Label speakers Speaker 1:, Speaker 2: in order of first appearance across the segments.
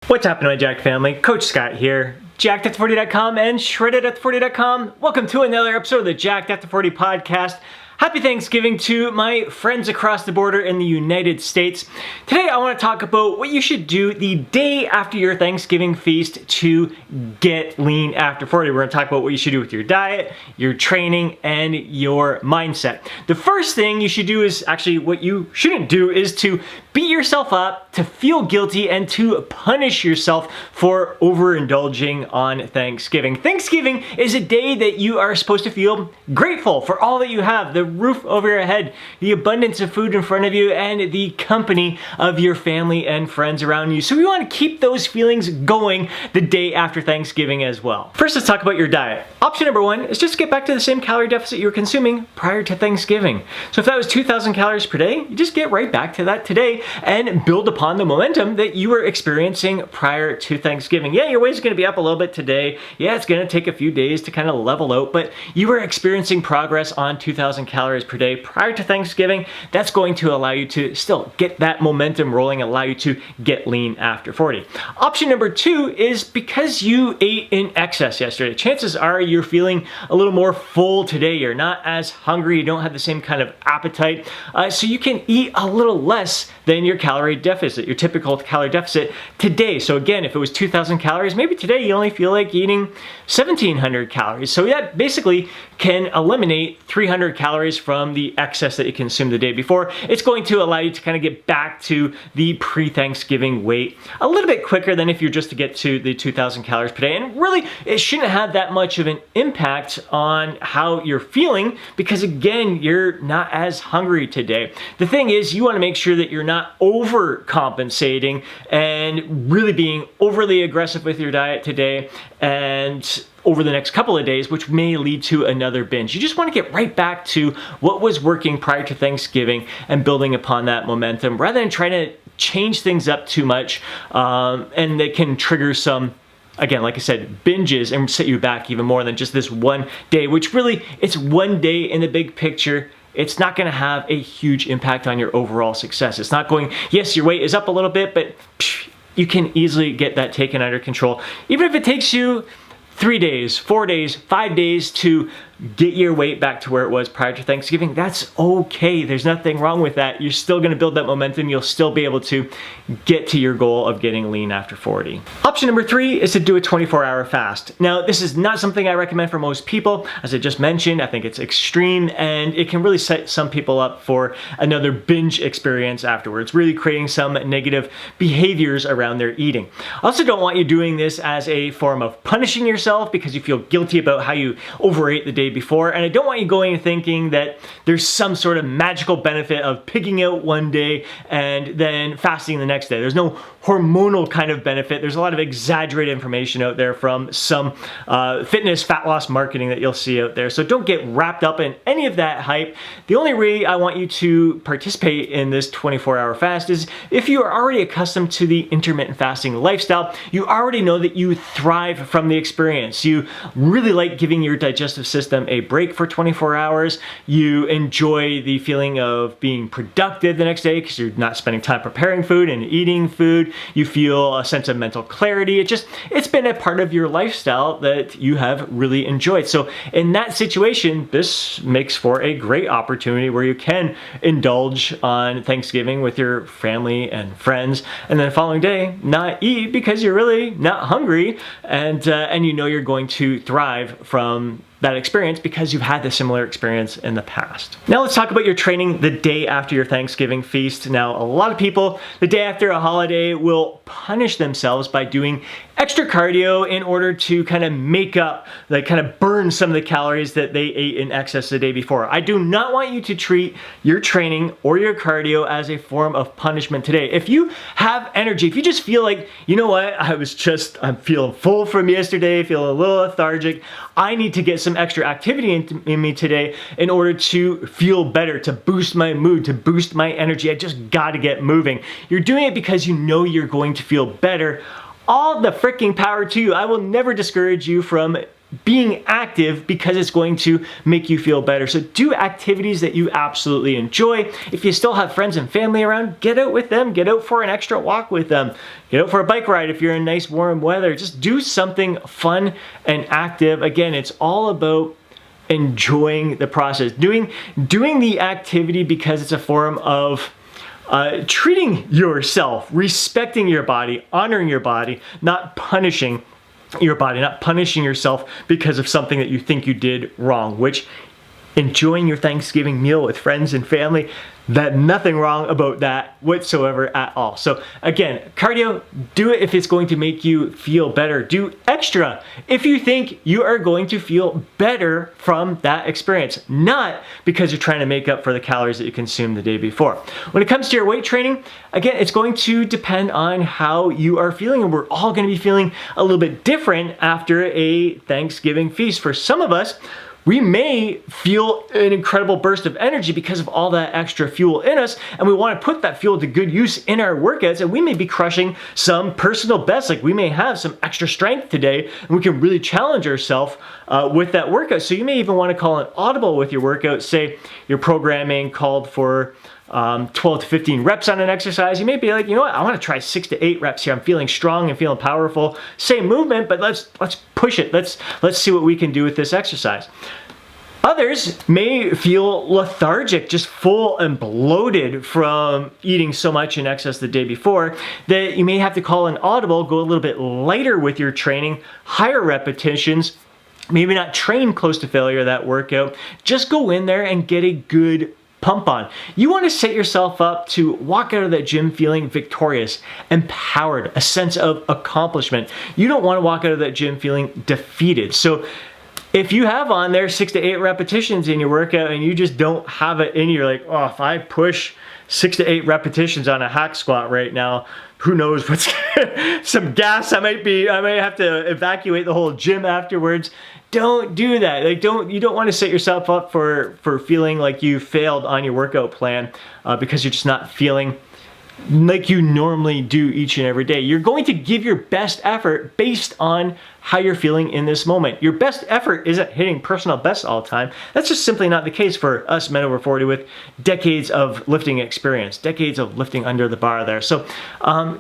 Speaker 1: What's happening, my Jacked family? Coach Scott here. JackedAt40.com and ShreddedAt40.com. Welcome to another episode of the Jacked After 40 podcast. Happy Thanksgiving to my friends across the border in the United States. Today I want to talk about what you should do the day after your Thanksgiving feast to get lean after 40. We're going to talk about what you should do with your diet, your training, and your mindset. The first thing you should do is actually what you shouldn't do is to beat yourself up, to feel guilty, and to punish yourself for overindulging on Thanksgiving. Thanksgiving is a day that you are supposed to feel grateful for all that you have, the roof over your head, the abundance of food in front of you, and the company of your family and friends around you. So we want to keep those feelings going the day after Thanksgiving as well. First, let's talk about your diet. Option number one is just get back to the same calorie deficit you were consuming prior to Thanksgiving. So if that was 2,000 calories per day, you just get right back to that today and build upon the momentum that you were experiencing prior to Thanksgiving. Yeah, your weight's going to be up a little bit today. Yeah, it's going to take a few days to kind of level out, but you were experiencing progress on 2,000 calories per day prior to Thanksgiving. That's going to allow you to still get that momentum rolling, allow you to get lean after 40. Option number two is because you ate in excess yesterday, chances are you're feeling a little more full today. You're not as hungry. You don't have the same kind of appetite. So you can eat a little less than your calorie deficit, your typical calorie deficit today. So again, if it was 2,000 calories, maybe today you only feel like eating 1,700 calories. So that basically can eliminate 300 calories from the excess that you consumed the day before. It's going to allow you to kind of get back to the pre-Thanksgiving weight a little bit quicker than if you're just to get to the 2,000 calories per day. And really, it shouldn't have that much of an impact on how you're feeling because again, you're not as hungry today. The thing is, you want to make sure that you're not overcompensating and really being overly aggressive with your diet today and over the next couple of days, which may lead to another binge. You just want to get right back to what was working prior to Thanksgiving and building upon that momentum rather than trying to change things up too much and that can trigger some, again, like I said, binges and set you back even more than just this one day, which really, it's one day in the big picture. It's not going to have a huge impact on your overall success. It's not going, yes, your weight is up a little bit, but you can easily get that taken under control. Even if it takes you 3 days, 4 days, 5 days to get your weight back to where it was prior to Thanksgiving, that's okay. There's nothing wrong with that. You're still going to build that momentum. You'll still be able to get to your goal of getting lean after 40. Option number three is to do a 24-hour fast. Now, this is not something I recommend for most people. As I just mentioned, I think it's extreme and it can really set some people up for another binge experience afterwards, really creating some negative behaviors around their eating. I also don't want you doing this as a form of punishing yourself because you feel guilty about how you overate the day before, and I don't want you going and thinking that there's some sort of magical benefit of pigging out one day and then fasting the next day. There's no hormonal kind of benefit. There's a lot of exaggerated information out there from some fitness fat loss marketing that you'll see out there. So don't get wrapped up in any of that hype. The only way I want you to participate in this 24-hour fast is if you are already accustomed to the intermittent fasting lifestyle, you already know that you thrive from the experience. You really like giving your digestive system a break for 24 hours. You enjoy the feeling of being productive the next day because you're not spending time preparing food and eating food. You feel a sense of mental clarity. It's been a part of your lifestyle that you have really enjoyed. So in that situation, this makes for a great opportunity where you can indulge on Thanksgiving with your family and friends, and then the following day not eat because you're really not hungry, and you know you're going to thrive from that experience because you've had the similar experience in the past. Now let's talk about your training the day after your Thanksgiving feast. Now, a lot of people the day after a holiday will punish themselves by doing extra cardio in order to kind of make up, like kind of burn some of the calories that they ate in excess the day before. I do not want you to treat your training or your cardio as a form of punishment today. If you have energy, if you just feel like, you know what, I'm feeling full from yesterday, feeling a little lethargic, I need to get some extra activity in me today in order to feel better, to boost my mood, to boost my energy. I just got to get moving. You're doing it because you know you're going to feel better. All the freaking power to you. I will never discourage you from being active because it's going to make you feel better. So do activities that you absolutely enjoy. If you still have friends and family around, get out with them, get out for an extra walk with them, get out for a bike ride if you're in nice warm weather. Just do something fun and active. Again, it's all about enjoying the process, doing the activity because it's a form of treating yourself, respecting your body, honoring your body, not punishing your body, not punishing yourself because of something that you think you did wrong, which enjoying your Thanksgiving meal with friends and family, that nothing wrong about that whatsoever at all. So again, cardio, do it if it's going to make you feel better. Do extra if you think you are going to feel better from that experience, not because you're trying to make up for the calories that you consumed the day before. When it comes to your weight training, again, it's going to depend on how you are feeling, and we're all going to be feeling a little bit different after a Thanksgiving feast. For some of us, we may feel an incredible burst of energy because of all that extra fuel in us, and we want to put that fuel to good use in our workouts, and we may be crushing some personal bests. Like we may have some extra strength today, and we can really challenge ourselves with that workout. So you may even want to call an audible with your workout. Say your programming called for 12 to 15 reps on an exercise. You may be like, you know what, I want to try 6 to 8 reps here. I'm feeling strong and feeling powerful. Same movement, but let's push it. Let's see what we can do with this exercise. Others may feel lethargic, just full and bloated from eating so much in excess the day before that you may have to call an audible, go a little bit lighter with your training, higher repetitions, maybe not train close to failure that workout. Just go in there and get a good pump on. You want to set yourself up to walk out of that gym feeling victorious, empowered, a sense of accomplishment. You don't want to walk out of that gym feeling defeated. So if you have on there 6 to 8 repetitions in your workout and you just don't have it in you, you're like, oh, if I push 6 to 8 repetitions on a hack squat right now, who knows what's some gas I might have to evacuate the whole gym afterwards. Don't do that. Like you don't want to set yourself up for feeling like you failed on your workout plan because you're just not feeling like you normally do each and every day. You're going to give your best effort based on how you're feeling in this moment. Your best effort isn't hitting personal best all the time. That's just simply not the case for us men over 40 with decades of lifting experience, decades of lifting under the bar there. So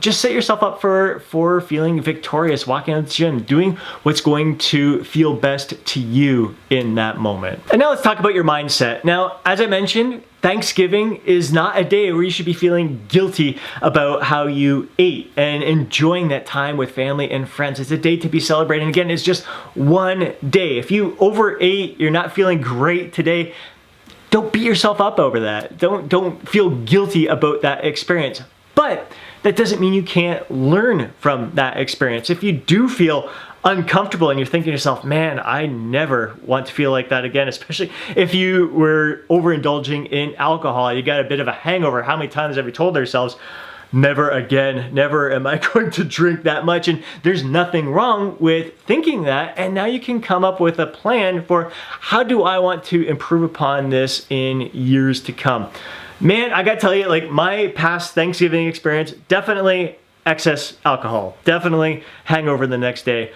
Speaker 1: just set yourself up for feeling victorious, walking out of the gym, doing what's going to feel best to you in that moment. And now let's talk about your mindset. Now, as I mentioned, Thanksgiving is not a day where you should be feeling guilty about how you ate and enjoying that time with family and friends. It's a day to be celebrating. Again, it's just one day. If you overate, you're not feeling great today, don't beat yourself up over that. Don't feel guilty about that experience. But that doesn't mean you can't learn from that experience. If you do feel uncomfortable and you're thinking to yourself, man, I never want to feel like that again, especially if you were overindulging in alcohol, you got a bit of a hangover. How many times have we told ourselves, never again, never am I going to drink that much? And there's nothing wrong with thinking that. And now you can come up with a plan for how do I want to improve upon this in years to come. Man, I gotta tell you, like my past Thanksgiving experience, definitely excess alcohol, definitely hangover the next day.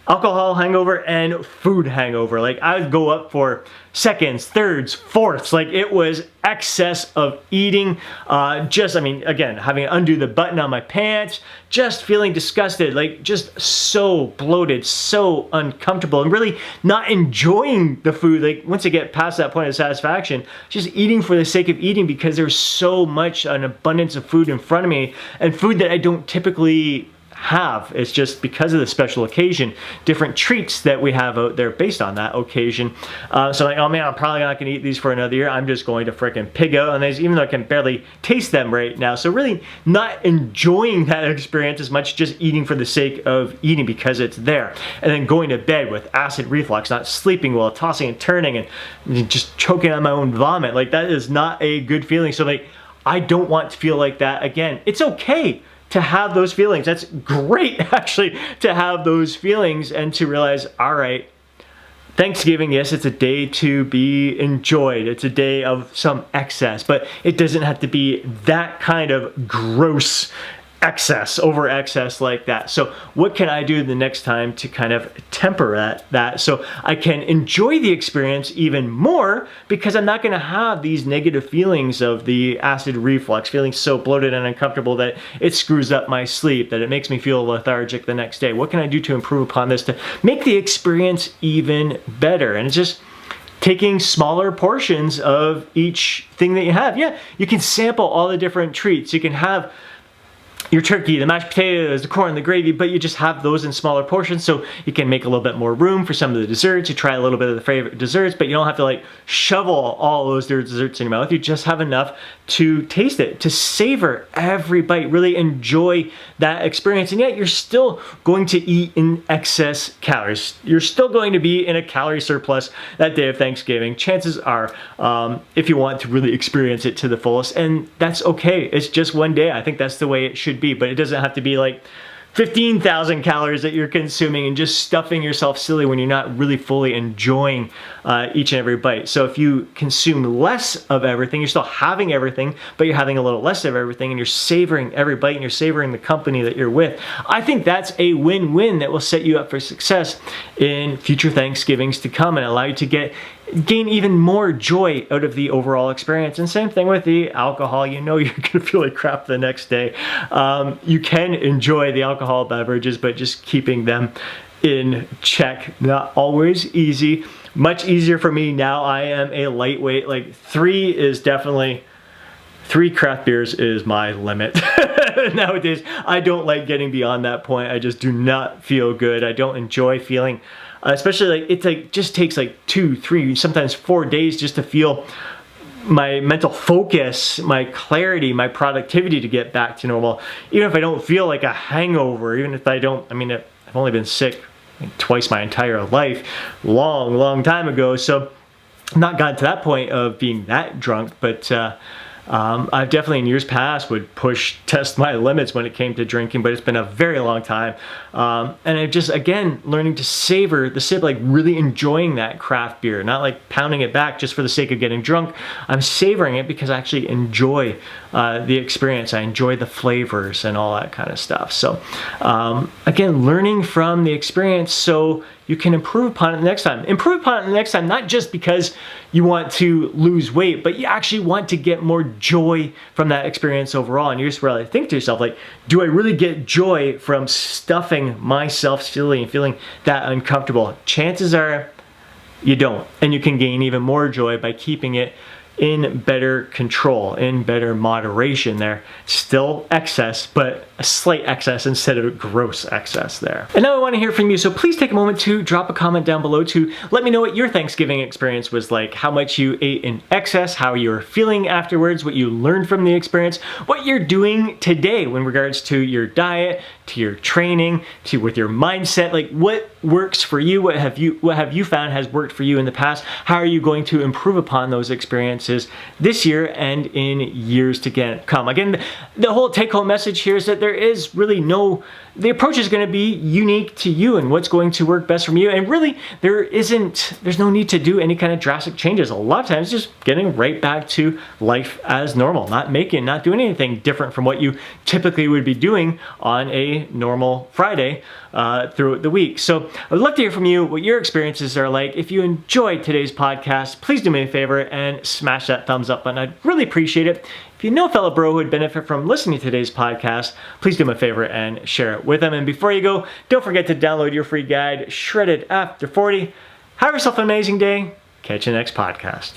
Speaker 1: Alcohol hangover and food hangover. Like I would go up for seconds, thirds, fourths. Like it was excess of eating. Again, having to undo the button on my pants, just feeling disgusted, like just so bloated, so uncomfortable, and really not enjoying the food. Like once I get past that point of satisfaction, just eating for the sake of eating because there's so much, an abundance of food in front of me, and food that I don't typically have. It's just because of the special occasion, different treats that we have out there based on that occasion. So I'm like, oh man, I'm probably not going to eat these for another year. I'm just going to freaking pig out on these, even though I can barely taste them right now. So really not enjoying that experience as much, just eating for the sake of eating because it's there. And then going to bed with acid reflux, not sleeping well, tossing and turning, and just choking on my own vomit. Like that is not a good feeling. So like, I don't want to feel like that again. It's okay to have those feelings. That's great actually to have those feelings and to realize, all right, Thanksgiving, yes, it's a day to be enjoyed. It's a day of some excess, but it doesn't have to be that kind of gross over excess like that. So what can I do the next time to kind of temper that so I can enjoy the experience even more, because I'm not going to have these negative feelings of the acid reflux, feeling so bloated and uncomfortable that it screws up my sleep, that it makes me feel lethargic the next day. What can I do to improve upon this to make the experience even better? And it's just taking smaller portions of each thing that you have. Yeah, you can sample all the different treats. You can have your turkey, the mashed potatoes, the corn, the gravy, but you just have those in smaller portions so you can make a little bit more room for some of the desserts. You try a little bit of the favorite desserts, but you don't have to like shovel all those desserts in your mouth. You just have enough to taste it, to savor every bite, really enjoy that experience. And yet you're still going to eat in excess calories. You're still going to be in a calorie surplus that day of Thanksgiving. Chances are, if you want to really experience it to the fullest, and that's okay. It's just one day. I think that's the way it should be, but it doesn't have to be like 15,000 calories that you're consuming and just stuffing yourself silly when you're not really fully enjoying each and every bite. So if you consume less of everything, you're still having everything, but you're having a little less of everything, and you're savoring every bite, and you're savoring the company that you're with. I think that's a win-win that will set you up for success in future Thanksgivings to come and allow you to gain even more joy out of the overall experience. And same thing with the alcohol. You know you're gonna feel like crap the next day. You can enjoy the alcohol beverages, but just keeping them in check. Not always easy. Much easier for me now. I am a lightweight. Like three craft beers is my limit. Nowadays, I don't like getting beyond that point. I just do not feel good. I don't enjoy feeling, especially like it's like just takes like 2, 3, sometimes 4 days just to feel my mental focus, my clarity, my productivity to get back to normal. Even if I don't feel like a hangover, even if I don't, I mean, I've only been sick twice my entire life, long time ago. So I've not gotten to that point of being that drunk, but I've definitely in years past would test my limits when it came to drinking, but it's been a very long time. And I'm just, again, learning to savor the sip, like really enjoying that craft beer, not like pounding it back just for the sake of getting drunk. I'm savoring it because I actually enjoy the experience. I enjoy the flavors and all that kind of stuff. So again, learning from the experience so you can improve upon it the next time. Improve upon it the next time, not just because you want to lose weight, but you actually want to get more joy from that experience overall. And you just really think to yourself, like, do I really get joy from stuffing myself silly and feeling that uncomfortable? Chances are you don't. And you can gain even more joy by keeping it in better control, in better moderation there. Still excess, but a slight excess instead of gross excess there. And now I want to hear from you, so please take a moment to drop a comment down below to let me know what your Thanksgiving experience was like, how much you ate in excess, how you're feeling afterwards, what you learned from the experience, what you're doing today in regards to your diet, to your training, to with your mindset, like what works for you, what have you found has worked for you in the past, how are you going to improve upon those experiences this year and in years to come. Again, the whole take-home message here is that there is really the approach is going to be unique to you and what's going to work best from you. And really, there's no need to do any kind of drastic changes. A lot of times, just getting right back to life as normal, not doing anything different from what you typically would be doing on a normal Friday throughout the week. So I would love to hear from you what your experiences are like. If you enjoyed today's podcast, please do me a favor and smash that thumbs up button. I'd really appreciate it. If you know a fellow bro who would benefit from listening to today's podcast, please do me a favor and share it with them. And before you go, don't forget to download your free guide, Shredded After 40. Have yourself an amazing day. Catch you next podcast.